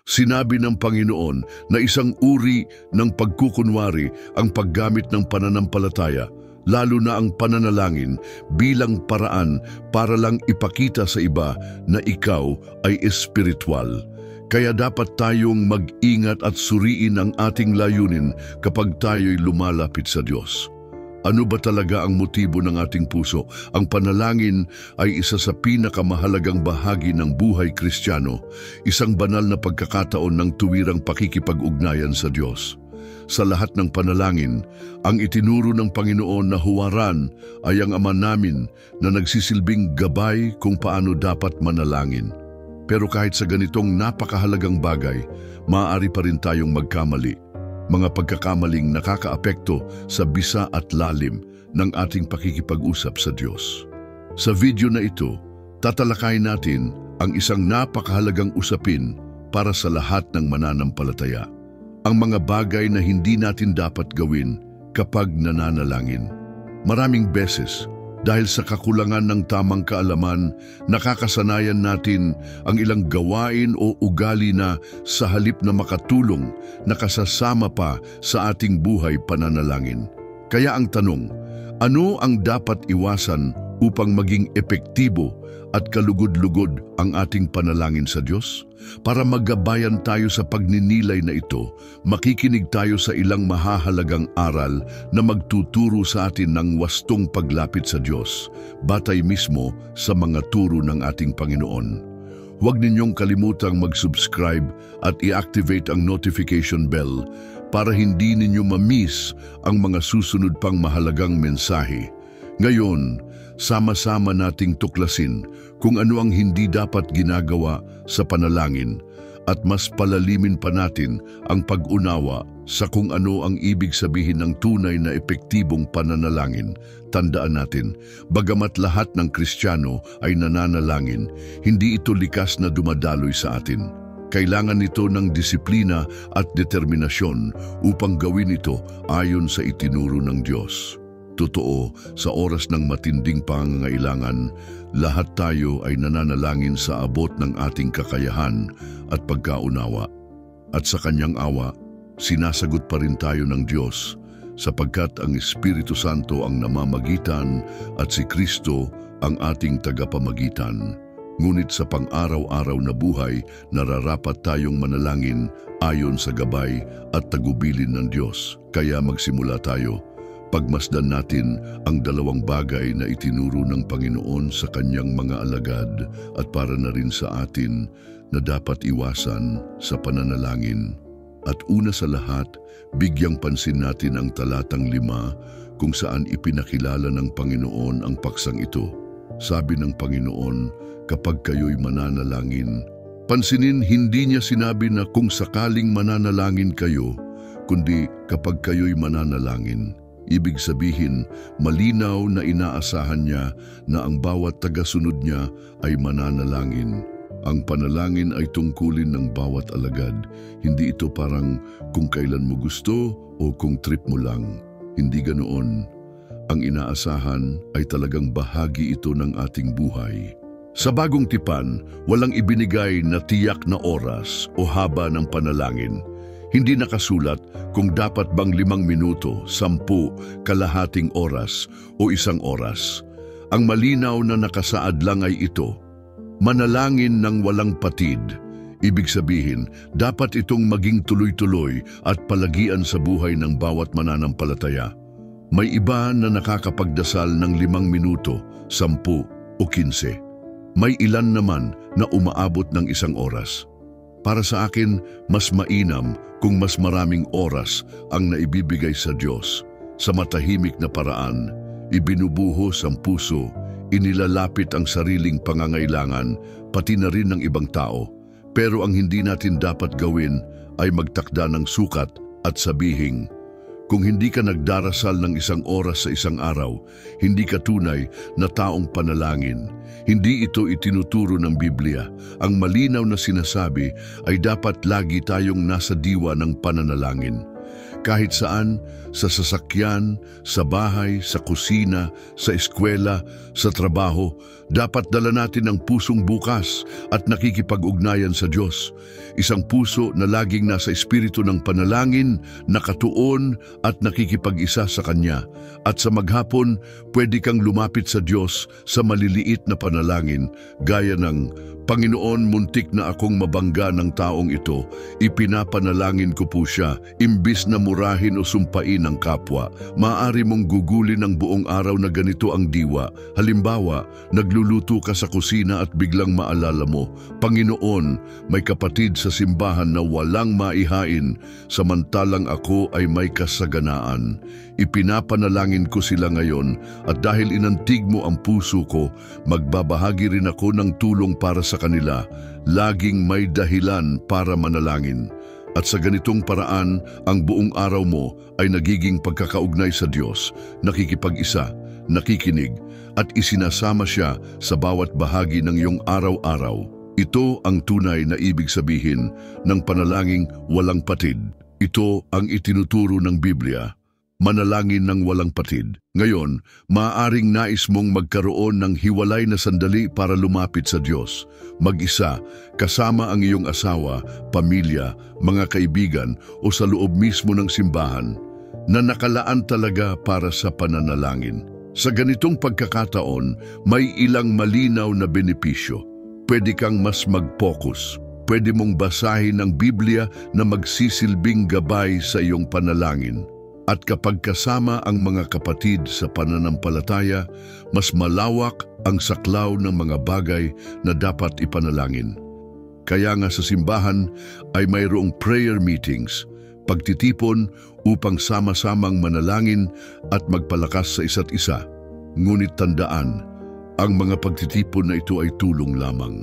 Sinabi ng Panginoon na isang uri ng pagkukunwari ang paggamit ng pananampalataya, lalo na ang pananalangin bilang paraan para lang ipakita sa iba na ikaw ay espiritual. Kaya dapat tayong mag-ingat at suriin ang ating layunin kapag tayo'y lumalapit sa Diyos. Ano ba talaga ang motibo ng ating puso? Ang panalangin ay isa sa pinakamahalagang bahagi ng buhay Kristiyano, isang banal na pagkakataon ng tuwirang pakikipag-ugnayan sa Diyos. Sa lahat ng panalangin, ang itinuro ng Panginoon na huwaran ay ang Ama namin na nagsisilbing gabay kung paano dapat manalangin. Pero kahit sa ganitong napakahalagang bagay, maaari pa rin tayong magkamali. Mga pagkakamaling nakakaapekto sa bisa at lalim ng ating pakikipag-usap sa Diyos. Sa video na ito, tatalakayin natin ang isang napakahalagang usapin para sa lahat ng mananampalataya. Ang mga bagay na hindi natin dapat gawin kapag nananalangin. Maraming beses, dahil sa kakulangan ng tamang kaalaman, nakakasanayan natin ang ilang gawain o ugali na sa halip na makatulong, nakasasama pa sa ating buhay pananalangin. Kaya ang tanong, ano ang dapat iwasan upang maging epektibo at kalugod-lugod ang ating panalangin sa Diyos? Para magabayan tayo sa pagninilay na ito, makikinig tayo sa ilang mahahalagang aral na magtuturo sa atin ng wastong paglapit sa Diyos, batay mismo sa mga turo ng ating Panginoon. Huwag ninyong kalimutang mag-subscribe at i-activate ang notification bell para hindi ninyo ma-miss ang mga susunod pang mahalagang mensahe. Ngayon, sama-sama nating tuklasin kung ano ang hindi dapat ginagawa sa panalangin at mas palalimin pa natin ang pag-unawa sa kung ano ang ibig sabihin ng tunay na epektibong pananalangin. Tandaan natin, bagamat lahat ng Kristiyano ay nananalangin, hindi ito likas na dumadaloy sa atin. Kailangan nito ng disiplina at determinasyon upang gawin ito ayon sa itinuro ng Diyos. Totoo, sa oras ng matinding pangangailangan, lahat tayo ay nananalangin sa abot ng ating kakayahan at pagkaunawa. At sa Kanyang awa, sinasagot pa rin tayo ng Diyos sapagkat ang Espiritu Santo ang namamagitan at si Kristo ang ating tagapamagitan. Ngunit sa pang-araw-araw na buhay, nararapat tayong manalangin ayon sa gabay at tagubilin ng Diyos. Kaya magsimula tayo. Pagmasdan natin ang dalawang bagay na itinuro ng Panginoon sa Kanyang mga alagad at para na rin sa atin na dapat iwasan sa pananalangin. At una sa lahat, bigyang pansin natin ang talatang 5 kung saan ipinakilala ng Panginoon ang paksang ito. Sabi ng Panginoon, kapag kayo'y mananalangin, pansinin hindi niya sinabi na kung sakaling mananalangin kayo, kundi kapag kayo'y mananalangin. Ibig sabihin, malinaw na inaasahan niya na ang bawat tagasunod niya ay mananalangin. Ang panalangin ay tungkulin ng bawat alagad. Hindi ito parang kung kailan mo gusto o kung trip mo lang. Hindi ganoon. Ang inaasahan ay talagang bahagi ito ng ating buhay. Sa Bagong Tipan, walang ibinigay na tiyak na oras o haba ng panalangin. Hindi nakasulat kung dapat bang 5 minuto, 10, kalahating oras o 1 oras. Ang malinaw na nakasaad lang ay ito, manalangin ng walang patid. Ibig sabihin, dapat itong maging tuloy-tuloy at palagian sa buhay ng bawat mananampalataya. May iba na nakakapagdasal ng 5 minuto, 10 o 15. May ilan naman na umaabot ng 1 oras. Para sa akin, mas mainam kung mas maraming oras ang naibibigay sa Diyos. Sa matahimik na paraan, ibinubuhos ang puso, inilalapit ang sariling pangangailangan, pati na rin ng ibang tao. Pero ang hindi natin dapat gawin ay magtakda ng sukat at sabihin, kung hindi ka nagdarasal ng 1 oras sa 1 araw, hindi ka tunay na taong panalangin. Hindi ito itinuturo ng Biblia. Ang malinaw na sinasabi ay dapat lagi tayong nasa diwa ng pananalangin. Kahit saan, sa sasakyan, sa bahay, sa kusina, sa eskwela, sa trabaho, dapat dala natin ang pusong bukas at nakikipag-ugnayan sa Diyos. Isang puso na laging nasa espiritu ng panalangin, nakatuon at nakikipag-isa sa Kanya. At sa maghapon, pwede kang lumapit sa Diyos sa maliliit na panalangin, gaya ng, Panginoon, muntik na akong mabangga ng taong ito, ipinapanalangin ko po siya, imbis na murahin o sumpain ang kapwa. Maaari mong gugulin ang buong araw na ganito ang diwa. Halimbawa, nagluluto ka sa kusina at biglang maalala mo, Panginoon, may kapatid sa simbahan na walang maihain, samantalang ako ay may kasaganaan. Ipinapanalangin ko sila ngayon at dahil inantig mo ang puso ko, magbabahagi rin ako ng tulong para sa kanila. Laging may dahilan para manalangin. At sa ganitong paraan, ang buong araw mo ay nagiging pagkakaugnay sa Diyos, nakikipag-isa, nakikinig, at isinasama siya sa bawat bahagi ng iyong araw-araw. Ito ang tunay na ibig sabihin ng panalangin walang patid. Ito ang itinuturo ng Biblia. Manalangin ng walang patid. Ngayon, maaaring nais mong magkaroon ng hiwalay na sandali para lumapit sa Diyos. Mag-isa, kasama ang iyong asawa, pamilya, mga kaibigan o sa loob mismo ng simbahan na nakalaan talaga para sa pananalangin. Sa ganitong pagkakataon, may ilang malinaw na benepisyo. Pwede kang mas mag-focus. Pwede mong basahin ang Biblia na magsisilbing gabay sa iyong panalangin. At kapag kasama ang mga kapatid sa pananampalataya, mas malawak ang saklaw ng mga bagay na dapat ipanalangin. Kaya nga sa simbahan ay mayroong prayer meetings, pagtitipon upang sama-samang manalangin at magpalakas sa isa't isa. Ngunit tandaan, ang mga pagtitipon na ito ay tulong lamang,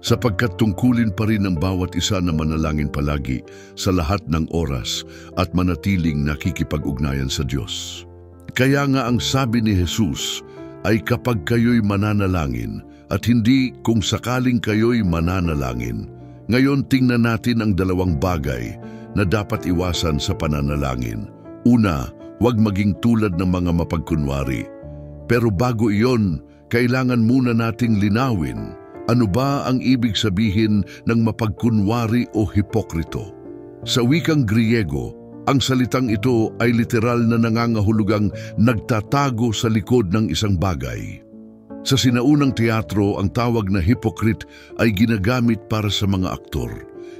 sapagkat tungkulin pa rin ng bawat isa na manalangin palagi sa lahat ng oras at manatiling nakikipag-ugnayan sa Diyos. Kaya nga ang sabi ni Jesus ay kapag kayo'y mananalangin at hindi kung sakaling kayo'y mananalangin. Ngayon tingnan natin ang dalawang bagay na dapat iwasan sa pananalangin. Una, huwag maging tulad ng mga mapagkunwari. Pero bago iyon, kailangan muna nating linawin. Ano ba ang ibig sabihin ng mapagkunwari o hipokrito? Sa wikang Griego, ang salitang ito ay literal na nangangahulugang nagtatago sa likod ng isang bagay. Sa sinaunang teatro, ang tawag na hypocrite ay ginagamit para sa mga aktor.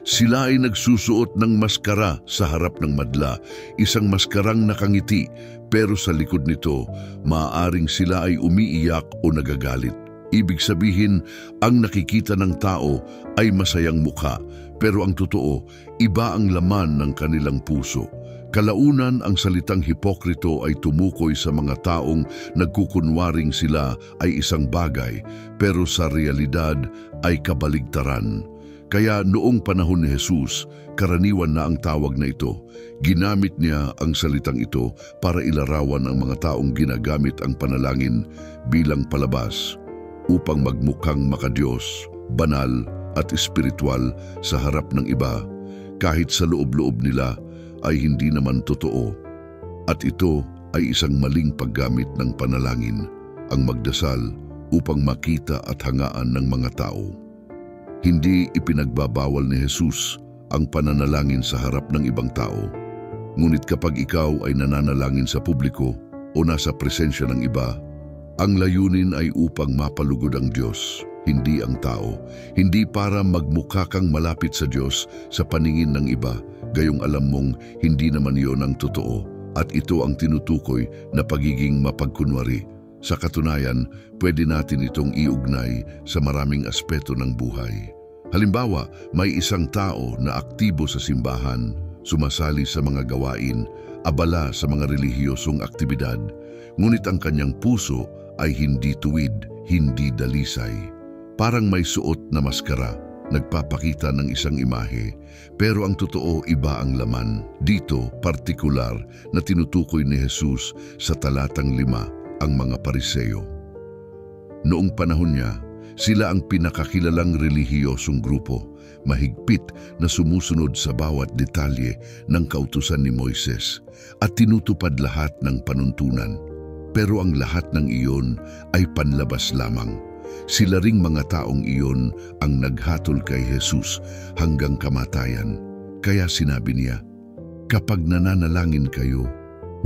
Sila ay nagsusuot ng maskara sa harap ng madla, isang maskarang nakangiti, pero sa likod nito, maaaring sila ay umiiyak o nagagalit. Ibig sabihin, ang nakikita ng tao ay masayang mukha, pero ang totoo, iba ang laman ng kanilang puso. Kalaunan, ang salitang hipokrito ay tumukoy sa mga taong nagkukunwaring sila ay isang bagay, pero sa realidad ay kabaligtaran. Kaya noong panahon ni Jesus, karaniwan na ang tawag na ito. Ginamit niya ang salitang ito para ilarawan ang mga taong ginagamit ang panalangin bilang palabas, upang magmukhang makadiyos, banal at espiritual sa harap ng iba, kahit sa loob-loob nila ay hindi naman totoo. At ito ay isang maling paggamit ng panalangin, ang magdasal upang makita at hangaan ng mga tao. Hindi ipinagbabawal ni Jesus ang pananalangin sa harap ng ibang tao. Ngunit kapag ikaw ay nananalangin sa publiko o nasa presensya ng iba, ang layunin ay upang mapalugod ang Diyos, hindi ang tao. Hindi para magmukha kang malapit sa Diyos sa paningin ng iba, gayong alam mong hindi naman iyon ang totoo. At ito ang tinutukoy na pagiging mapagkunwari. Sa katunayan, pwede natin itong iugnay sa maraming aspeto ng buhay. Halimbawa, may isang tao na aktibo sa simbahan, sumasali sa mga gawain, abala sa mga relihiyosong aktibidad, ngunit ang kanyang puso ay hindi tuwid, hindi dalisay. Parang may suot na maskara, nagpapakita ng isang imahe, pero ang totoo iba ang laman. Dito, partikular na tinutukoy ni Jesus sa talatang 5, ang mga Pariseo. Noong panahon niya, Sila ang pinakakilalang relihiyosong grupo, mahigpit na sumusunod sa bawat detalye ng kautusan ni Moises at tinutupad lahat ng panuntunan. Pero ang lahat ng iyon ay panlabas lamang. Sila ring mga taong iyon ang naghatol kay Jesus hanggang kamatayan. Kaya sinabi niya, "Kapag nananalangin kayo,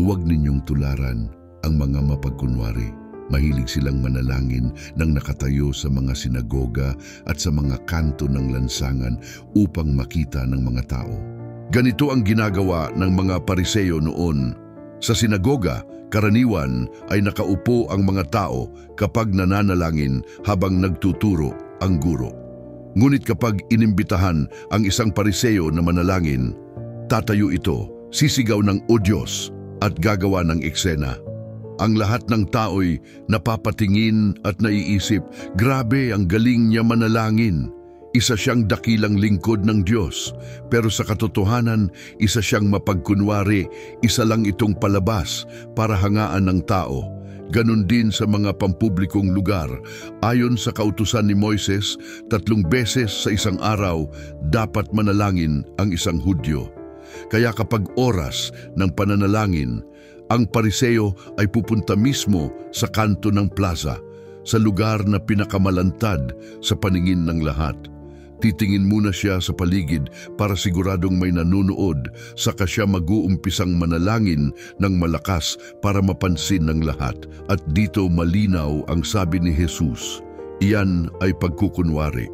huwag ninyong tularan ang mga mapagkunwari." Mahilig silang manalangin nang nakatayo sa mga sinagoga at sa mga kanto ng lansangan upang makita ng mga tao. Ganito ang ginagawa ng mga Pariseo noon. Sa sinagoga, karaniwan ay nakaupo ang mga tao kapag nananalangin habang nagtuturo ang guro. Ngunit kapag inimbitahan ang isang Pariseo na manalangin, tatayo ito, sisigaw ng "O Diyos" at gagawa ng eksena. Ang lahat ng tao'y napapatingin at naiisip, grabe, ang galing niya manalangin. Isa siyang dakilang lingkod ng Diyos, pero sa katotohanan, isa siyang mapagkunwari, isa lang itong palabas para hangaan ng tao. Ganon din sa mga pampublikong lugar. Ayon sa kautusan ni Moises, 3 beses sa isang araw dapat manalangin ang isang Hudyo. Kaya kapag oras ng pananalangin, ang Pariseo ay pupunta mismo sa kanto ng plaza, sa lugar na pinakamalantad sa paningin ng lahat. Titingin muna siya sa paligid para siguradong may nanonood, saka siya mag-uumpisang manalangin ng malakas para mapansin ng lahat. At dito malinaw ang sabi ni Jesus. Iyan ay pagkukunwari.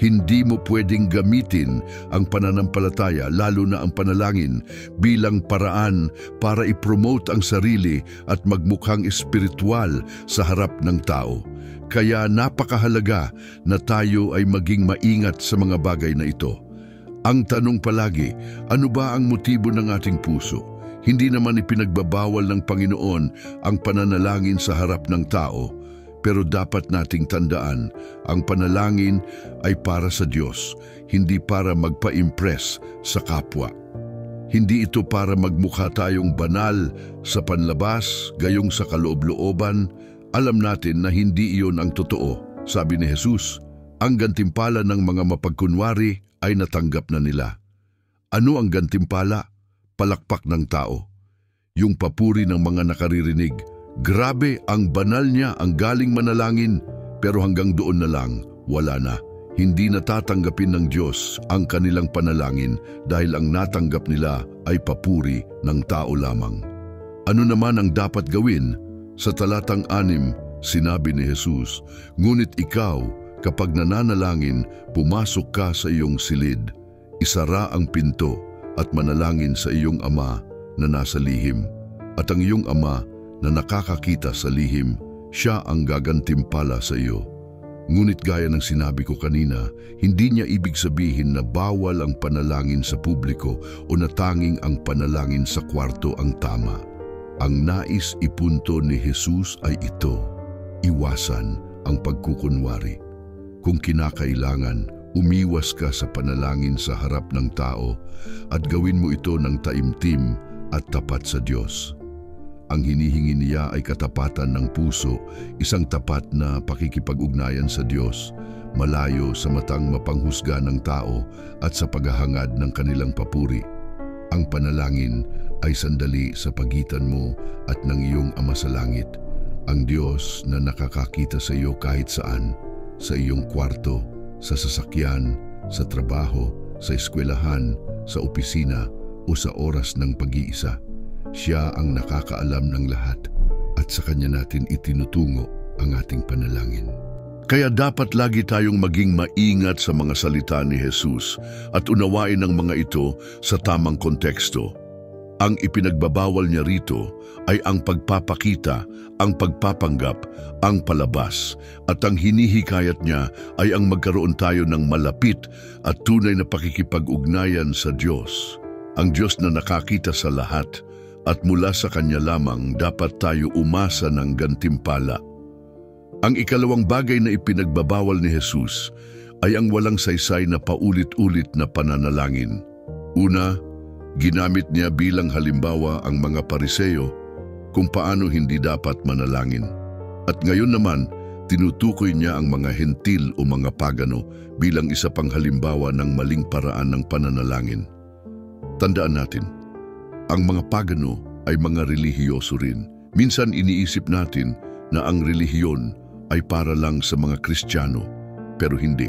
Hindi mo pwedeng gamitin ang pananampalataya, lalo na ang panalangin, bilang paraan para i-promote ang sarili at magmukhang espiritual sa harap ng tao. Kaya napakahalaga na tayo ay maging maingat sa mga bagay na ito. Ang tanong palagi, ano ba ang motibo ng ating puso? Hindi naman ipinagbabawal ng Panginoon ang pananalangin sa harap ng tao. Pero dapat nating tandaan, ang panalangin ay para sa Diyos, hindi para magpa-impress sa kapwa. Hindi ito para magmukha tayong banal sa panlabas, gayong sa kaloob-looban. Alam natin na hindi iyon ang totoo. Sabi ni Jesus, ang gantimpala ng mga mapagkunwari ay natanggap na nila. Ano ang gantimpala? Palakpak ng tao. Yung papuri ng mga nakaririnig. Grabe, ang banal niya, ang galing manalangin, pero hanggang doon na lang, wala na. Hindi natatanggapin ng Diyos ang kanilang panalangin dahil ang natanggap nila ay papuri ng tao lamang. Ano naman ang dapat gawin? Sa talatang 6, sinabi ni Jesus, "Ngunit ikaw, kapag nananalangin, pumasok ka sa iyong silid, isara ang pinto at manalangin sa iyong Ama na nasa lihim, at ang iyong Ama na nakakakita sa lihim, siya ang gagantimpala sa iyo." Ngunit gaya ng sinabi ko kanina, hindi niya ibig sabihin na bawal ang panalangin sa publiko o na tanging ang panalangin sa kwarto ang tama. Ang nais ipunto ni Jesus ay ito, iwasan ang pagkukunwari. Kung kinakailangan, umiwas ka sa panalangin sa harap ng tao at gawin mo ito ng taimtim at tapat sa Diyos. Ang hinihingi niya ay katapatan ng puso, isang tapat na pakikipag-ugnayan sa Diyos, malayo sa matang mapanghusga ng tao at sa paghahangad ng kanilang papuri. Ang panalangin ay sandali sa pagitan mo at ng iyong Ama sa langit, ang Diyos na nakakakita sa iyo kahit saan, sa iyong kwarto, sa sasakyan, sa trabaho, sa eskwelahan, sa opisina o sa oras ng pag-iisa. Siya ang nakakaalam ng lahat at sa Kanya natin itinutungo ang ating panalangin. Kaya dapat lagi tayong maging maingat sa mga salita ni Jesus at unawain ang mga ito sa tamang konteksto. Ang ipinagbabawal niya rito ay ang pagpapakita, ang pagpapanggap, ang palabas, at ang hinihikayat niya ay ang magkaroon tayo ng malapit at tunay na pakikipag-ugnayan sa Diyos. Ang Diyos na nakakita sa lahat, at mula sa Kanya lamang dapat tayo umasa ng gantimpala. Ang ikalawang bagay na ipinagbabawal ni Jesus ay ang walang saysay na paulit-ulit na pananalangin. Una, ginamit niya bilang halimbawa ang mga Pariseo kung paano hindi dapat manalangin. At ngayon naman, Tinutukoy niya ang mga hentil o mga pagano bilang isa pang halimbawa ng maling paraan ng pananalangin. Tandaan natin, ang mga pagano ay mga relihiyoso rin. Minsan iniisip natin na ang relihiyon ay para lang sa mga Kristiyano, pero hindi.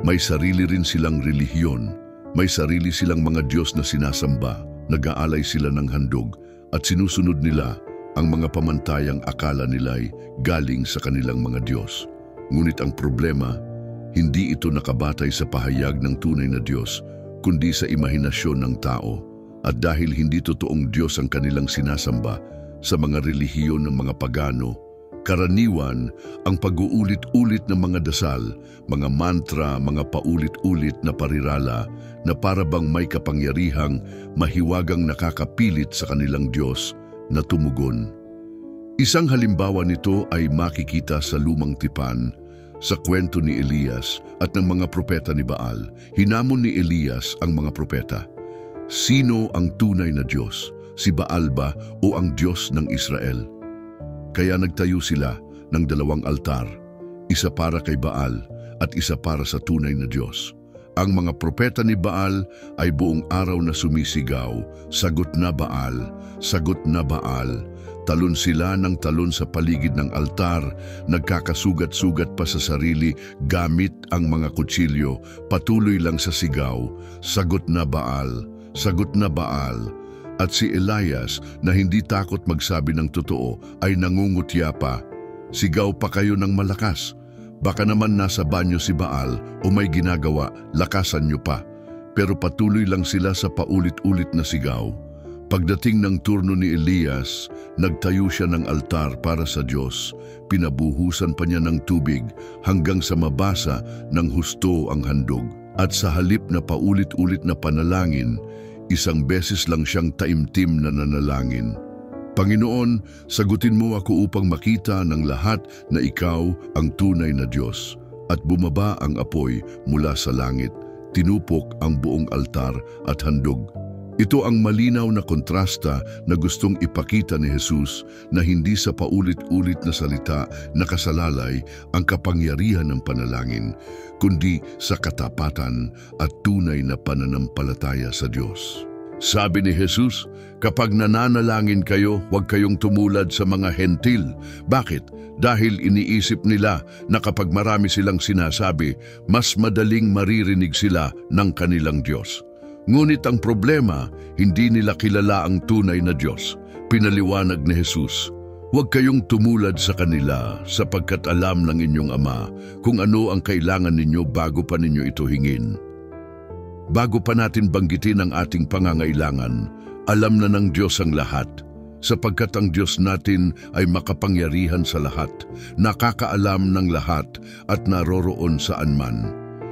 May sarili rin silang relihiyon, may sarili silang mga Diyos na sinasamba, nag-aalay sila ng handog at sinusunod nila ang mga pamantayang akala nila'y galing sa kanilang mga Diyos. Ngunit ang problema, hindi ito nakabatay sa pahayag ng tunay na Diyos, kundi sa imahinasyon ng tao. At dahil hindi totoong Diyos ang kanilang sinasamba sa mga relihiyon ng mga pagano, karaniwan ang pag-uulit-ulit ng mga dasal, mga mantra, mga paulit-ulit na parirala na para bang may kapangyarihang mahiwagang nakakapilit sa kanilang Diyos na tumugon. Isang halimbawa nito ay makikita sa Lumang Tipan, sa kwento ni Elias at ng mga propeta ni Baal. Hinamon ni Elias ang mga propeta. Sino ang tunay na Diyos? Si Baal ba o ang Diyos ng Israel? Kaya nagtayo sila ng dalawang altar, isa para kay Baal at isa para sa tunay na Diyos. Ang mga propeta ni Baal ay buong araw na sumisigaw, "Sagot na Baal, sagot na Baal." Talon sila ng talon sa paligid ng altar, nagkakasugat-sugat pa sa sarili gamit ang mga kutsilyo, patuloy lang sa sigaw, "Sagot na Baal, sagot na Baal." At si Elias na hindi takot magsabi ng totoo ay nangungutya pa, "Sigaw pa kayo ng malakas. Baka naman nasa banyo si Baal o may ginagawa, lakasan niyo pa." Pero patuloy lang sila sa paulit-ulit na sigaw. Pagdating ng turno ni Elias, nagtayo siya ng altar para sa Diyos. Pinabuhusan pa niya ng tubig hanggang sa mabasa ng husto ang handog. At sa halip na paulit-ulit na panalangin, isang beses lang siyang taimtim na nanalangin. "Panginoon, sagutin mo ako upang makita ng lahat na ikaw ang tunay na Diyos." At bumaba ang apoy mula sa langit, tinupok ang buong altar at handog. Ito ang malinaw na kontrasta na gustong ipakita ni Jesus na hindi sa paulit-ulit na salita nakasalalay ang kapangyarihan ng panalangin, kundi sa katapatan at tunay na pananampalataya sa Diyos. Sabi ni Jesus, "Kapag nananalangin kayo, huwag kayong tumulad sa mga hentil." Bakit? Dahil iniisip nila na kapag marami silang sinasabi, mas madaling maririnig sila ng kanilang Diyos. Ngunit ang problema, hindi nila kilala ang tunay na Diyos. Pinaliwanag ni Jesus, "Huwag kayong tumulad sa kanila sapagkat alam ng inyong Ama kung ano ang kailangan ninyo bago pa ninyo ito hingin." Bago pa natin banggitin ang ating pangangailangan, alam na ng Diyos ang lahat, sapagkat ang Diyos natin ay makapangyarihan sa lahat, nakakaalam ng lahat at naroroon saan man.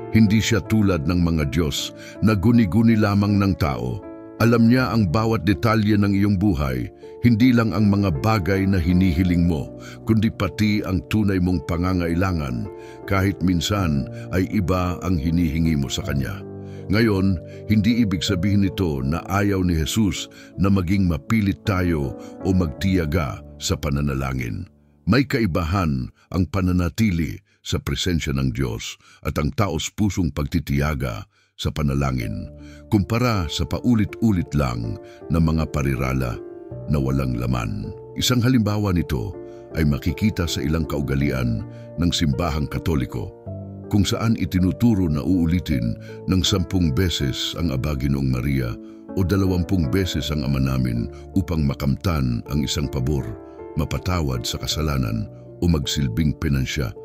Hindi siya tulad ng mga Diyos na guni-guni lamang ng tao. Alam niya ang bawat detalye ng iyong buhay, hindi lang ang mga bagay na hinihiling mo, kundi pati ang tunay mong pangangailangan, kahit minsan ay iba ang hinihingi mo sa Kanya. Ngayon, hindi ibig sabihin nito na ayaw ni Jesus na maging mapilit tayo o magtiyaga sa pananalangin. May kaibahan ang pananatili sa presensya ng Diyos at ang taos-pusong pagtitiyaga sa panalangin, kumpara sa paulit-ulit lang na mga parirala na walang laman. Isang halimbawa nito ay makikita sa ilang kaugalian ng simbahang Katoliko, kung saan itinuturo na uulitin ng 10 beses ang Aba Ginoong Maria o 20 beses ang Ama Namin upang makamtan ang isang pabor, mapatawad sa kasalanan o magsilbing penansya.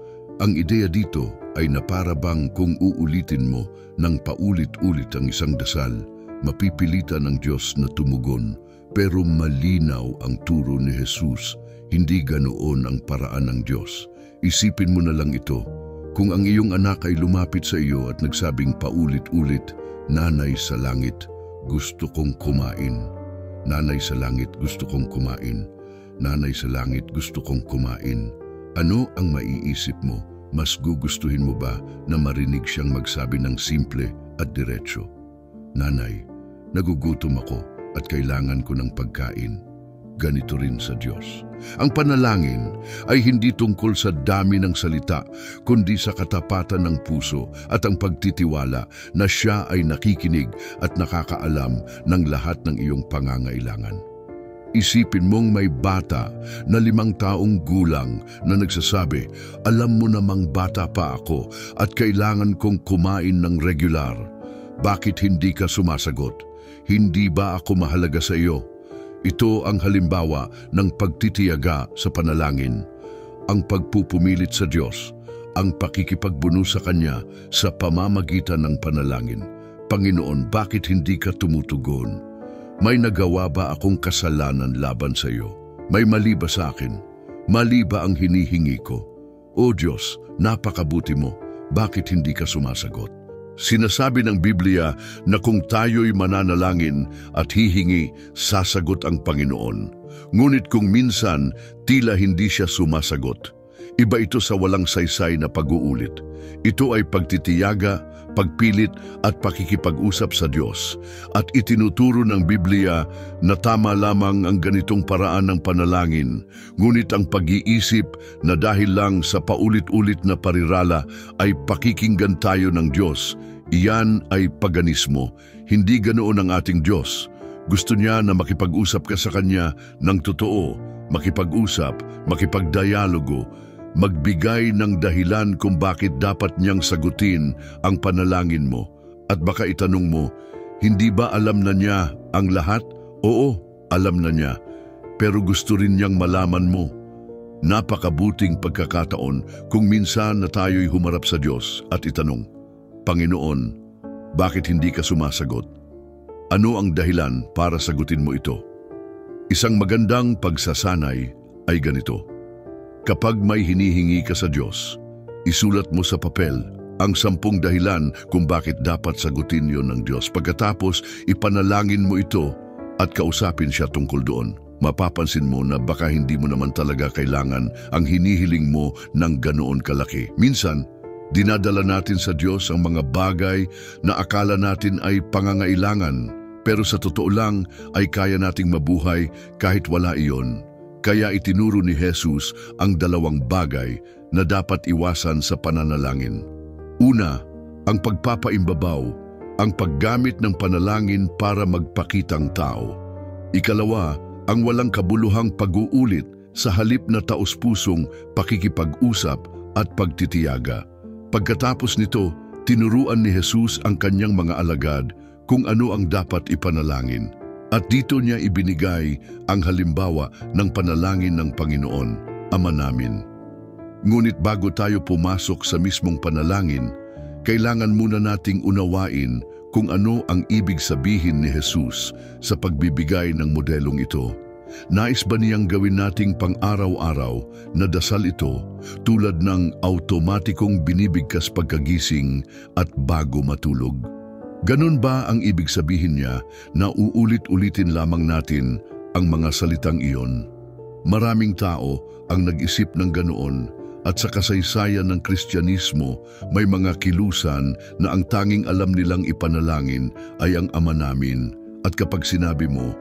Ang ideya dito ay na para bang kung uulitin mo ng paulit-ulit ang isang dasal, mapipilitan ng Diyos na tumugon. Pero malinaw ang turo ni Jesus, hindi ganoon ang paraan ng Diyos. Isipin mo na lang ito. Kung ang iyong anak ay lumapit sa iyo at nagsabing paulit-ulit, "Nanay sa langit, gusto kong kumain. Nanay sa langit, gusto kong kumain. Nanay sa langit, gusto kong kumain." Ano ang maiisip mo? Mas gugustuhin mo ba na marinig siyang magsabi ng simple at diretsyo, "Nanay, nagugutom ako at kailangan ko ng pagkain." ganito rin sa Diyos. Ang panalangin ay hindi tungkol sa dami ng salita, kundi sa katapatan ng puso at ang pagtitiwala na siya ay nakikinig at nakakaalam ng lahat ng iyong pangangailangan. Isipin mong may bata na 5 taong gulang na nagsasabi, "Alam mo namang bata pa ako at kailangan kong kumain ng regular. Bakit hindi ka sumasagot? Hindi ba ako mahalaga sa iyo?" Ito ang halimbawa ng pagtitiyaga sa panalangin, ang pagpupumilit sa Diyos, ang pakikipagbuno sa Kanya sa pamamagitan ng panalangin. Panginoon, bakit hindi ka tumutugon? May nagawa ba akong kasalanan laban sa iyo? May mali ba sa akin? Mali ba ang hinihingi ko? O Diyos, napakabuti mo, bakit hindi ka sumasagot? Sinasabi ng Biblia na kung tayo'y mananalangin at hihingi, sasagot ang Panginoon. Ngunit kung minsan, tila hindi siya sumasagot. Iba ito sa walang saysay na pag-uulit. Ito ay pagtitiyaga, pagpilit at pakikipag-usap sa Diyos. At itinuturo ng Biblia na tama lamang ang ganitong paraan ng panalangin. Ngunit ang pag-iisip na dahil lang sa paulit-ulit na parirala ay pakikinggan tayo ng Diyos, iyan ay paganismo. Hindi ganoon ang ating Diyos. Gusto niya na makipag-usap ka sa Kanya ng totoo, makipag-usap, makipagdialogo, magbigay ng dahilan kung bakit dapat niyang sagutin ang panalangin mo. At baka itanong mo, hindi ba alam na niya ang lahat? Oo, alam na niya. Pero gusto rin niyang malaman mo. Napakabuting pagkakataon kung minsan na tayo'y humarap sa Diyos at itanong, "Panginoon, bakit hindi ka sumasagot? Ano ang dahilan para sagutin mo ito?" Isang magandang pagsasanay ay ganito. Kapag may hinihingi ka sa Diyos, isulat mo sa papel ang 10 dahilan kung bakit dapat sagutin yon ng Diyos. Pagkatapos, ipanalangin mo ito at kausapin siya tungkol doon. Mapapansin mo na baka hindi mo naman talaga kailangan ang hinihiling mo ng ganoon kalaki. Minsan, dinadala natin sa Diyos ang mga bagay na akala natin ay pangangailangan, pero sa totoo lang ay kaya nating mabuhay kahit wala iyon. Kaya itinuro ni Jesus ang 2 bagay na dapat iwasan sa pananalangin. Una, ang pagpapaimbabaw, ang paggamit ng panalangin para magpakitang tao. Ikalawa, ang walang kabuluhang pag-uulit sa halip na taos-pusong pakikipag-usap at pagtitiyaga. Pagkatapos nito, tinuruan ni Jesus ang kanyang mga alagad kung ano ang dapat ipanalangin. At dito niya ibinigay ang halimbawa ng panalangin ng Panginoon, Ama namin. Ngunit bago tayo pumasok sa mismong panalangin, kailangan muna nating unawain kung ano ang ibig sabihin ni Jesus sa pagbibigay ng modelong ito. Nais ba niyang gawin nating pang-araw-araw na dasal ito tulad ng automatikong binibigkas pagkagising at bago matulog? Ganun ba ang ibig sabihin niya na uulit-ulitin lamang natin ang mga salitang iyon? Maraming tao ang nag-isip ng ganoon at sa kasaysayan ng Kristyanismo may mga kilusan na ang tanging alam nilang ipanalangin ay ang Ama namin. At kapag sinabi mo,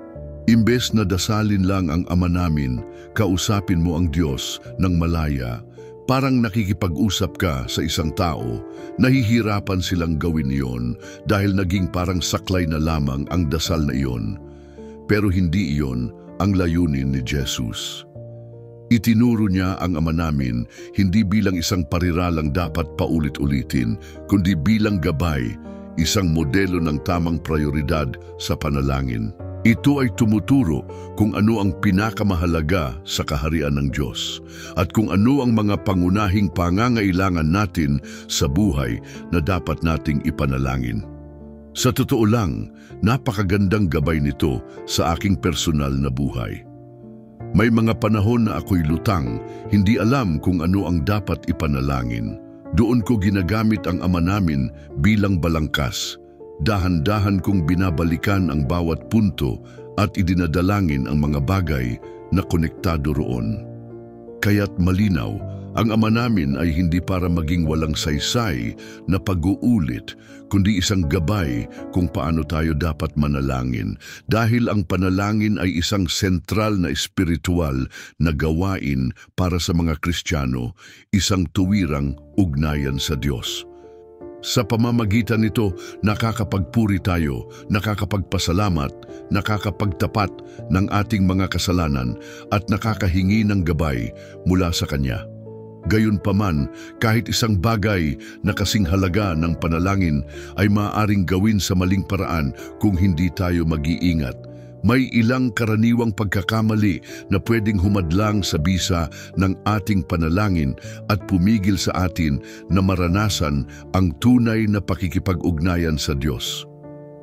imbes na dasalin lang ang Ama namin, kausapin mo ang Diyos ng malaya, parang nakikipag-usap ka sa isang tao, nahihirapan silang gawin iyon dahil naging parang saklay na lamang ang dasal na iyon. Pero hindi iyon ang layunin ni Jesus. Itinuro niya ang Ama namin hindi bilang isang pariralang dapat paulit-ulitin, kundi bilang gabay, isang modelo ng tamang prioridad sa panalangin. Ito ay tumuturo kung ano ang pinakamahalaga sa kaharian ng Diyos at kung ano ang mga pangunahing pangangailangan natin sa buhay na dapat nating ipanalangin. Sa totoo lang, napakagandang gabay nito sa aking personal na buhay. May mga panahon na ako'y lutang, hindi alam kung ano ang dapat ipanalangin. Doon ko ginagamit ang Ama namin bilang balangkas. Dahan-dahan kong binabalikan ang bawat punto at idinadalangin ang mga bagay na konektado roon. Kaya't malinaw, Ang Ama namin ay hindi para maging walang saysay na pag-uulit, kundi isang gabay kung paano tayo dapat manalangin. Dahil ang panalangin ay isang sentral na espiritual na gawain para sa mga Kristiyano, isang tuwirang ugnayan sa Diyos. Sa pamamagitan nito, nakakapagpuri tayo, nakakapagpasalamat, nakakapagtapat ng ating mga kasalanan at nakakahingi ng gabay mula sa Kanya. Gayunpaman, kahit isang bagay na kasing halaga ng panalangin ay maaaring gawin sa maling paraan kung hindi tayo mag-iingat. May ilang karaniwang pagkakamali na pwedeng humadlang sa bisa ng ating panalangin at pumigil sa atin na maranasan ang tunay na pakikipag-ugnayan sa Diyos.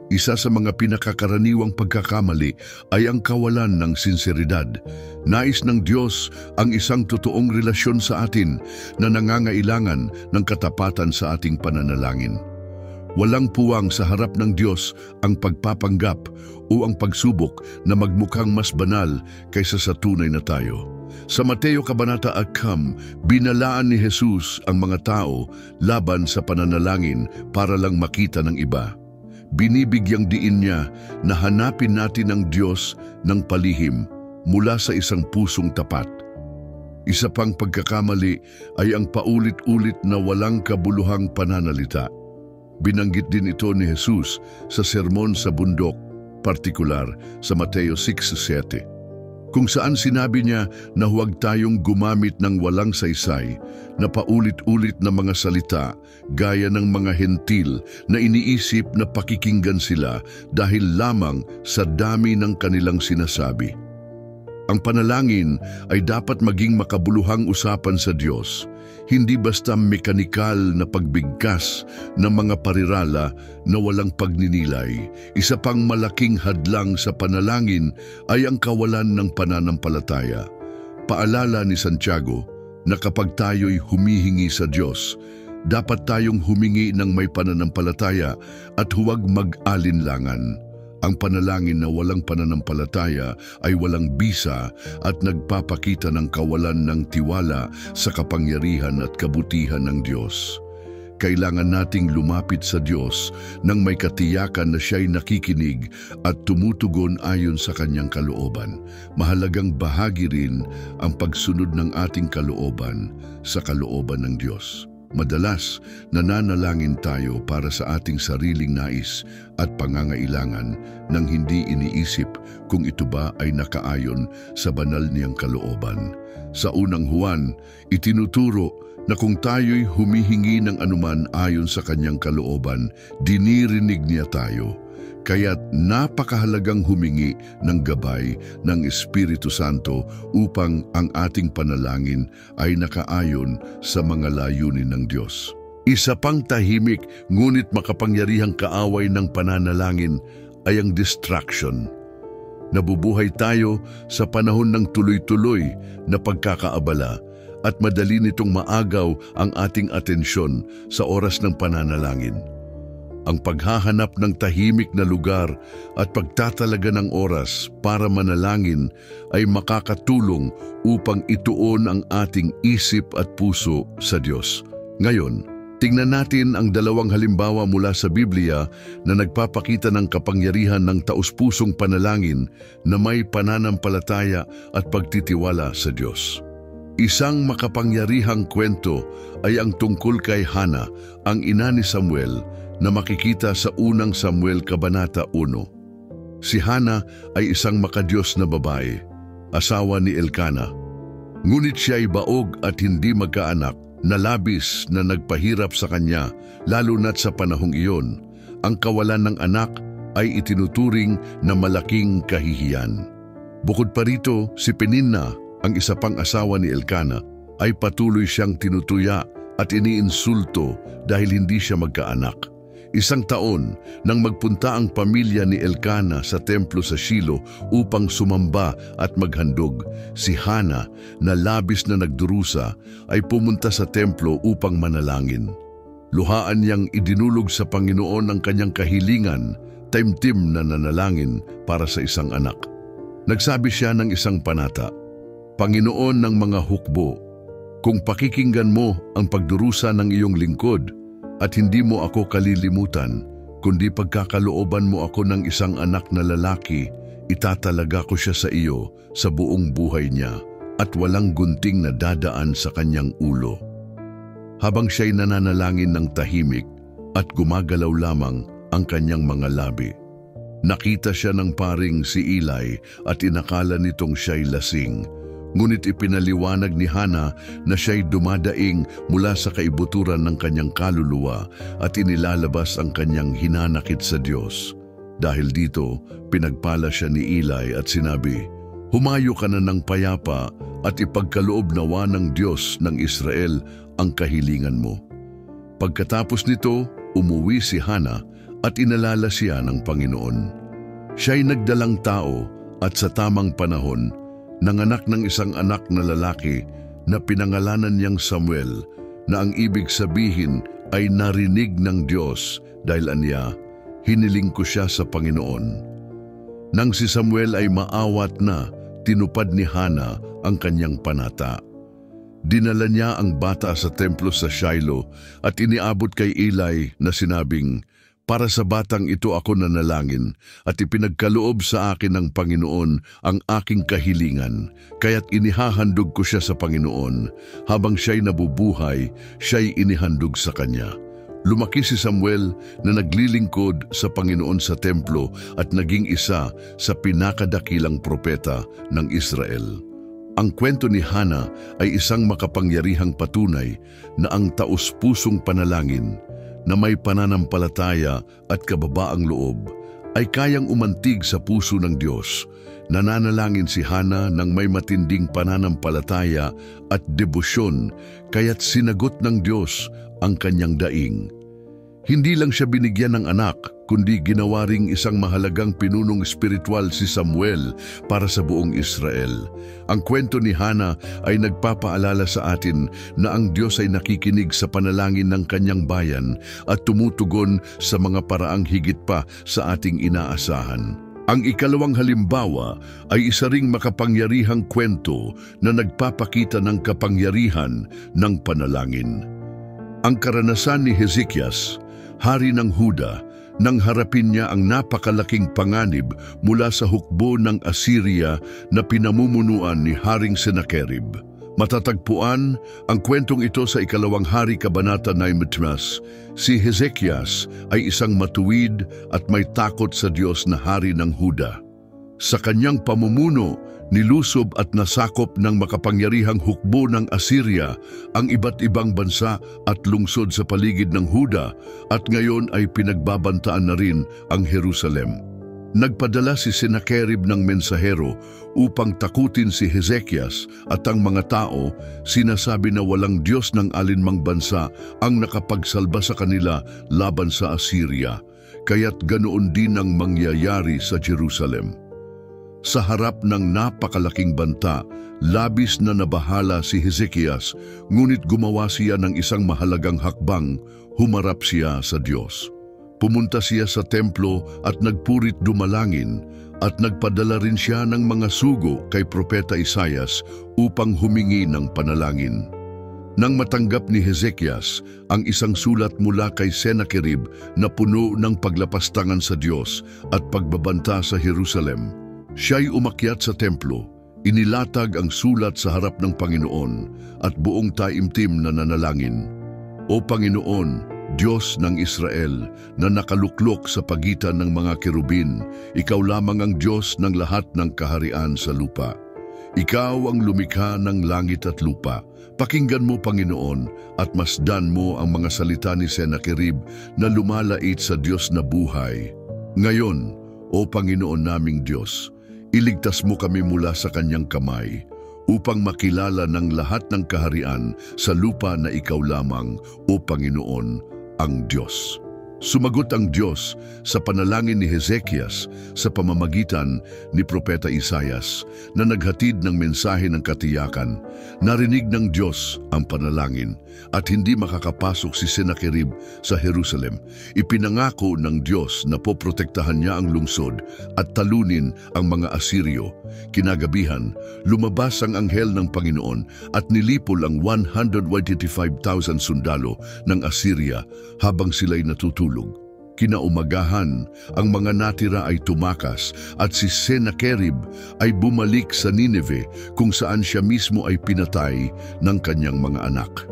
Isa sa mga pinakakaraniwang pagkakamali ay ang kawalan ng sinseridad. Nais ng Diyos ang isang totoong relasyon sa atin na nangangailangan ng katapatan sa ating pananalangin. Walang puwang sa harap ng Diyos ang pagpapanggap o ang pagsubok na magmukhang mas banal kaysa sa tunay na tayo. Sa Mateo Kabanata 6, binalaan ni Jesus ang mga tao laban sa pananalangin para lang makita ng iba. Binibigyang diin niya na hanapin natin ang Diyos ng palihim mula sa isang pusong tapat. Isa pang pagkakamali ay ang paulit-ulit na walang kabuluhang pananalita. Binanggit din ito ni Jesus sa Sermon sa Bundok, partikular sa Mateo 6:7. Kung saan sinabi niya na huwag tayong gumamit ng walang saysay na paulit-ulit na mga salita gaya ng mga hentil na iniisip na pakikinggan sila dahil lamang sa dami ng kanilang sinasabi. Ang panalangin ay dapat maging makabuluhang usapan sa Diyos, hindi basta mekanikal na pagbigkas ng mga parirala na walang pagninilay. Isa pang malaking hadlang sa panalangin ay ang kawalan ng pananampalataya. Paalala ni Santiago na kapag tayo'y humihingi sa Diyos, dapat tayong humingi ng may pananampalataya at huwag mag-alinlangan. Ang panalangin na walang pananampalataya ay walang bisa at nagpapakita ng kawalan ng tiwala sa kapangyarihan at kabutihan ng Diyos. Kailangan nating lumapit sa Diyos nang may katiyakan na siya'y nakikinig at tumutugon ayon sa kanyang kalooban. Mahalagang bahagi rin ang pagsunod ng ating kalooban sa kalooban ng Diyos. Madalas, nananalangin tayo para sa ating sariling nais at pangangailangan nang hindi iniisip kung ito ba ay nakaayon sa banal niyang kalooban. Sa unang Juan, itinuturo na kung tayo'y humihingi ng anuman ayon sa kanyang kalooban, dinirinig niya tayo. Kaya't napakahalagang humingi ng gabay ng Espiritu Santo upang ang ating panalangin ay nakaayon sa mga layunin ng Diyos. Isa pang tahimik ngunit makapangyarihang kaaway ng pananalangin ay ang distraction. Nabubuhay tayo sa panahon ng tuloy-tuloy na pagkakaabala at madali nitong maagaw ang ating atensyon sa oras ng pananalangin. Ang paghahanap ng tahimik na lugar at pagtatalaga ng oras para manalangin ay makakatulong upang ituon ang ating isip at puso sa Diyos. Ngayon, tingnan natin ang dalawang halimbawa mula sa Biblia na nagpapakita ng kapangyarihan ng taus-pusong panalangin na may pananampalataya at pagtitiwala sa Diyos. Isang makapangyarihang kwento ay ang tungkol kay Hana, ang ina ni Samuel, na makikita sa unang Samuel Kabanata 1. Si Hana ay isang makadiyos na babae, asawa ni Elkana. Ngunit siya ay baog at hindi magkaanak, na labis na nagpahirap sa kanya, lalo na't sa panahong iyon. Ang kawalan ng anak ay itinuturing na malaking kahihiyan. Bukod pa rito, si Peninna, ang isa pang asawa ni Elkana, ay patuloy siyang tinutuya at iniinsulto dahil hindi siya magkaanak. Isang taon nang magpunta ang pamilya ni Elkana sa templo sa Shilo upang sumamba at maghandog, si Hana na labis na nagdurusa ay pumunta sa templo upang manalangin. Luhaan niyang idinulog sa Panginoon ang kanyang kahilingan, taimtim na nanalangin para sa isang anak. Nagsabi siya ng isang panata, "Panginoon ng mga hukbo, Kung pakikinggan mo ang pagdurusa ng iyong lingkod at hindi mo ako kalilimutan, kundi pagkakalooban mo ako ng isang anak na lalaki, itatalaga ko siya sa iyo sa buong buhay niya at walang gunting na dadaan sa kanyang ulo. Habang siya'y nananalangin ng tahimik at gumagalaw lamang ang kanyang mga labi, nakita siya ng paring si Eli at inakala nitong siya'y lasing. Ngunit ipinaliwanag ni Hana na siya'y dumadaing mula sa kaibuturan ng kanyang kaluluwa at inilalabas ang kanyang hinanakit sa Diyos. Dahil dito, pinagpala siya ni Eli at sinabi, "Humayo ka na ng payapa at ipagkaloob nawa ng Diyos ng Israel ang kahilingan mo." Pagkatapos nito, umuwi si Hana at inalala siya ng Panginoon. Siya'y nagdalang tao at sa tamang panahon, nanganak ng isang anak na lalaki na pinangalanan niyang Samuel, na ang ibig sabihin ay narinig ng Diyos dahil aniya, "Hiniling ko siya sa Panginoon." Nang si Samuel ay maawat na, tinupad ni Hana ang kanyang panata. Dinala niya ang bata sa templo sa Shiloh at iniabot kay Eli na sinabing, "Para sa batang ito ako nanalangin at ipinagkaloob sa akin ng Panginoon ang aking kahilingan, kaya't inihahandog ko siya sa Panginoon. Habang siya'y nabubuhay, siya'y inihandog sa kanya." Lumaki si Samuel na naglilingkod sa Panginoon sa templo at naging isa sa pinakadakilang propeta ng Israel. Ang kwento ni Hana ay isang makapangyarihang patunay na ang taus-pusong panalangin na may pananampalataya at kababaang loob ay kayang umantig sa puso ng Diyos. Nananalangin si Hana ng may matinding pananampalataya at debosyon, kaya't sinagot ng Diyos ang kanyang daing. Hindi lang siya binigyan ng anak, kundi ginawa ring isang mahalagang pinunong espiritual si Samuel para sa buong Israel. Ang kwento ni Hana ay nagpapaalala sa atin na ang Diyos ay nakikinig sa panalangin ng kanyang bayan at tumutugon sa mga paraang higit pa sa ating inaasahan. Ang ikalawang halimbawa ay isa ring makapangyarihang kwento na nagpapakita ng kapangyarihan ng panalangin. Ang karanasan ni Hezekias, hari ng Huda, nang harapin niya ang napakalaking panganib mula sa hukbo ng Assyria na pinamumunuan ni Haring Sennacherib. Matatagpuan ang kwentong ito sa ikalawang hari kabanata 9. Si Hezekias ay isang matuwid at may takot sa Diyos na hari ng Huda. Sa kanyang pamumuno, nilusob at nasakop ng makapangyarihang hukbo ng Assyria ang iba't ibang bansa at lungsod sa paligid ng Huda, at ngayon ay pinagbabantaan na rin ang Jerusalem. Nagpadala si Sennacherib ng mensahero upang takutin si Hezekias at ang mga tao. Sinasabi na walang Diyos ng alinmang bansa ang nakapagsalba sa kanila laban sa Assyria, kaya't ganoon din ang mangyayari sa Jerusalem. Sa harap ng napakalaking banta, labis na nabahala si Hezekias, ngunit gumawa siya ng isang mahalagang hakbang. Humarap siya sa Diyos. Pumunta siya sa templo at nagpurit dumalangin, at nagpadala rin siya ng mga sugo kay Propeta Isaias upang humingi ng panalangin. Nang matanggap ni Hezekias ang isang sulat mula kay Sennacherib na puno ng paglapastangan sa Diyos at pagbabanta sa Jerusalem, siya'y umakyat sa templo, inilatag ang sulat sa harap ng Panginoon at buong taimtim na nanalangin. "O Panginoon, Diyos ng Israel, na nakaluklok sa pagitan ng mga kerubin, Ikaw lamang ang Diyos ng lahat ng kaharian sa lupa. Ikaw ang lumikha ng langit at lupa. Pakinggan mo, Panginoon, at masdan mo ang mga salita ni Sennacherib na lumalait sa Diyos na buhay. Ngayon, O Panginoon naming Diyos, iligtas mo kami mula sa kanyang kamay, upang makilala ng lahat ng kaharian sa lupa na Ikaw lamang, O Panginoon, ang Diyos." Sumagot ang Diyos sa panalangin ni Hezekias sa pamamagitan ni Propeta Isaias na naghatid ng mensahe ng katiyakan. Narinig ng Diyos ang panalangin at hindi makakapasok si Sennacherib sa Jerusalem. Ipinangako ng Diyos na poprotektahan niya ang lungsod at talunin ang mga Asiryo. Kinagabihan, lumabas ang anghel ng Panginoon at nilipol ang 185,000 sundalo ng Assyria habang sila'y natutulog. Kinaumagahan, ang mga natira ay tumakas at si Sennacherib ay bumalik sa Nineveh kung saan siya mismo ay pinatay ng kanyang mga anak.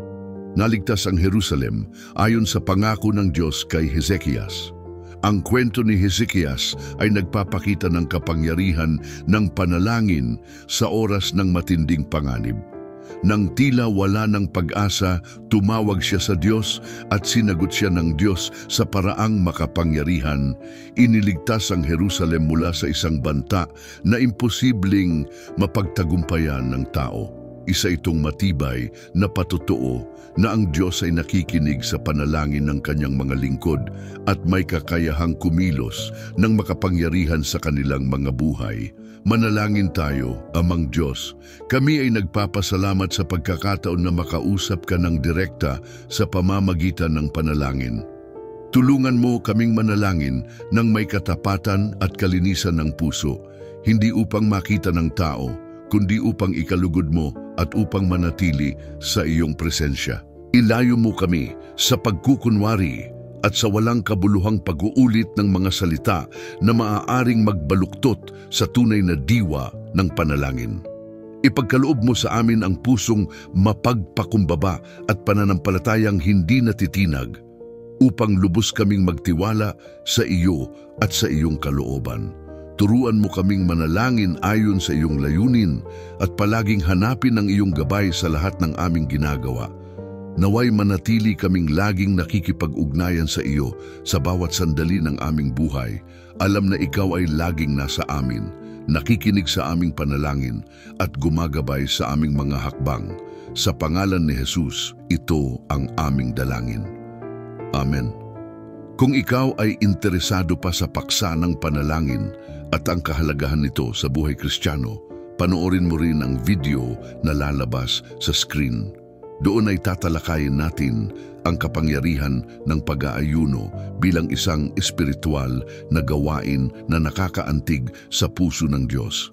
Naligtas ang Jerusalem ayon sa pangako ng Diyos kay Hezekias. Ang kwento ni Hezekias ay nagpapakita ng kapangyarihan ng panalangin sa oras ng matinding panganib. Nang tila wala ng pag-asa, tumawag siya sa Diyos at sinagot siya ng Diyos sa paraang makapangyarihan. Iniligtas ang Jerusalem mula sa isang banta na imposibleng mapagtagumpayan ng tao. Isa itong matibay na patotoo na ang Diyos ay nakikinig sa panalangin ng kanyang mga lingkod at may kakayahang kumilos ng makapangyarihan sa kanilang mga buhay. Manalangin tayo, Amang Diyos. Kami ay nagpapasalamat sa pagkakataon na makausap ka ng direkta sa pamamagitan ng panalangin. Tulungan mo kaming manalangin ng may katapatan at kalinisan ng puso, hindi upang makita ng tao, kundi upang ikalugod mo at upang manatili sa iyong presensya. Ilayo mo kami sa pagkukunwari at sa walang kabuluhang pag-uulit ng mga salita na maaaring magbaluktot sa tunay na diwa ng panalangin. Ipagkaloob mo sa amin ang pusong mapagpakumbaba at pananampalatayang hindi natitinag upang lubos kaming magtiwala sa iyo at sa iyong kalooban. Turuan mo kaming manalangin ayon sa iyong layunin at palaging hanapin ang iyong gabay sa lahat ng aming ginagawa. Naway manatili kaming laging nakikipag-ugnayan sa iyo sa bawat sandali ng aming buhay. Alam na ikaw ay laging nasa amin, nakikinig sa aming panalangin at gumagabay sa aming mga hakbang. Sa pangalan ni Jesus, ito ang aming dalangin. Amen. Kung ikaw ay interesado pa sa paksa ng panalangin at ang kahalagahan nito sa buhay Kristiyano, panoorin mo rin ang video na lalabas sa screen. Doon ay tatalakayin natin ang kapangyarihan ng pag-aayuno bilang isang espiritual na gawain na nakakaantig sa puso ng Diyos.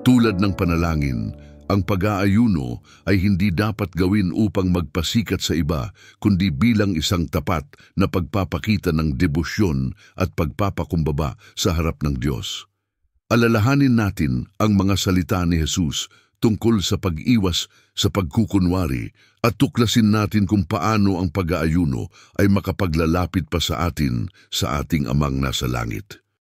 Tulad ng panalangin, ang pag-aayuno ay hindi dapat gawin upang magpasikat sa iba, kundi bilang isang tapat na pagpapakita ng debosyon at pagpapakumbaba sa harap ng Diyos. Alalahanin natin ang mga salita ni Jesus tungkol sa pag-iwas sa pagkukunwari at tuklasin natin kung paano ang pag-aayuno ay makapaglalapit pa sa atin sa ating Amang nasa langit.